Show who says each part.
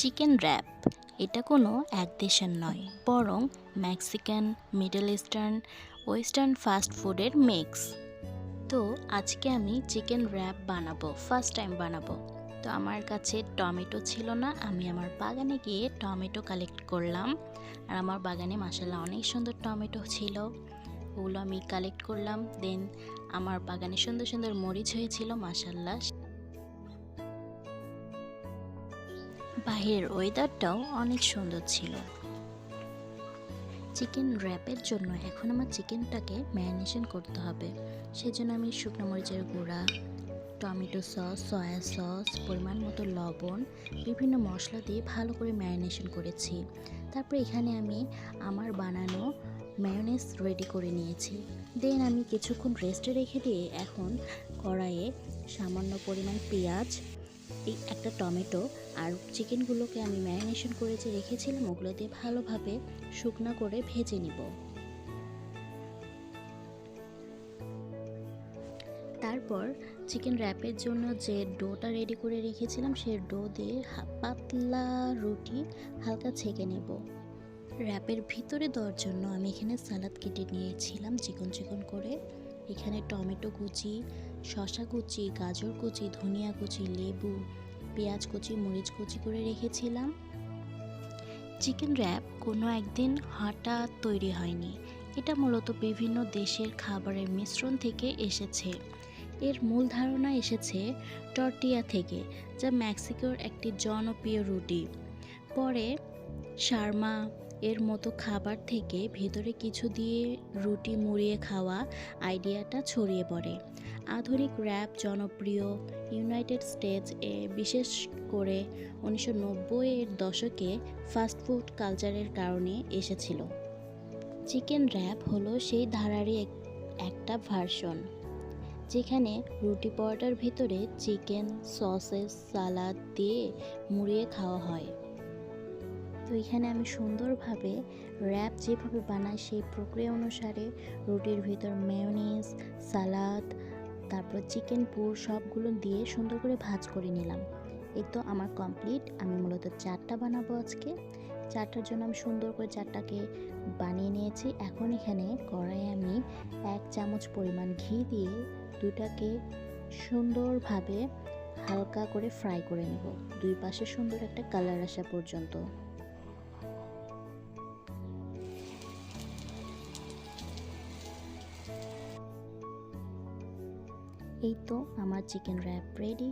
Speaker 1: Chicken rap এটা কোনো এক দেশের নয়, বরং Mexican, middle eastern, western fast ফুডের মিক্স। তো আজকে আমি চিকেন র্যাপ বানাবো, ফার্স্ট টাইম বানাবো। তো আমার কাছে টমেটো ছিল না, আমি আমার বাগানে গিয়ে টমেটো কালেক্ট করলাম। আর আমার বাগানে মাশাআল্লাহ অনেক সুন্দর টমেটো ছিল, ওগুলো আমি কালেক্ট করলাম। দেন আমার বাগানে সুন্দর সুন্দর মরিচ হয়েছিল মাশাআল্লাহ। বাহিরের ওয়েদারটাও অনেক সুন্দর ছিল। চিকেন র্যাপের জন্য এখন আমার চিকেনটাকে ম্যারিনেশন করতে হবে। সেজন্য আমি শুকনো মরিচের গুঁড়া, টমেটো সস, সয়া সস, পরিমাণ মতো লবণ, বিভিন্ন মশলা দিয়ে ভালো করে ম্যারিনেশন করেছি। তারপর এখানে আমি আমার বানানো মায়োনেজ রেডি করে নিয়েছি। দেন আমি কিছুক্ষণ রেস্টে রেখে দিয়ে এখন কড়াইয়ে সামান্য পরিমাণ পেঁয়াজ, এই একটা টমেটো আর চিকেনগুলোকে আমি ম্যারিনেশন করে যে রেখেছিলাম ওগুলো দিয়ে ভালোভাবে শুকনো করে ভেজে নিব। তারপর চিকেন র্যাপের জন্য যে ডোটা রেডি করে রেখেছিলাম সেই ডো দিয়ে পাতলা রুটি হালকা ছেঁকে নেব। র্যাপের ভিতরে দেওয়ার জন্য আমি এখানে সালাদ কেটে নিয়েছিলাম চিকন চিকন করে। এখানে টমেটো কুচি, শসা কুচি, গাজর কুচি, ধনিয়া কুচি, লেবু, পেঁয়াজ কুচি, মরিচ কুচি করে রেখেছিলাম। চিকেন র্যাপ কোনো একদিন হঠাৎ তৈরি হয়নি, এটা মূলত বিভিন্ন দেশের খাবারের মিশ্রণ থেকে এসেছে। এর মূল ধারণা এসেছে টর্টিয়া থেকে, যা মেক্সিকোর একটি জনপ্রিয় রুটি। পরে শার্মা এর মতো খাবার থেকে ভেতরে কিছু দিয়ে রুটি মুড়িয়ে খাওয়া আইডিয়াটা ছড়িয়ে পড়ে। আধুনিক র্যাপ জনপ্রিয় ইউনাইটেড স্টেটস এ, বিশেষ করে 1990-এর দশকে ফাস্টফুড কালচারের কারণে এসেছিল। চিকেন র্যাপ হলো সেই ধারারই একটা ভার্সন, যেখানে রুটি পরোটার ভিতরে চিকেন, সসেস, সালাদ দিয়ে মুড়িয়ে খাওয়া হয়। তো এখানে আমি সুন্দরভাবে র্যাপ যেভাবে বানাই সেই প্রক্রিয়া অনুসারে রুটির ভিতর মেয়োনিজ, সালাদ, তারপর চিকেন পুর সবগুলো দিয়ে সুন্দর করে ভাজ করে নিলাম। এই তো আমার কমপ্লিট। আমি মূলত চারটা বানাবো আজকে। চারটার জন্য আমি সুন্দর করে চারটাকে বানিয়ে নিয়েছি। এখন এখানে কড়াইয়ে আমি 1 চামচ পরিমাণ ঘি দিয়ে দুটাকে সুন্দরভাবে হালকা করে ফ্রাই করে নেব, দুই পাশে সুন্দর একটা কালার আসা পর্যন্ত। এই তো আমার চিকেন র্যাপ রেডি।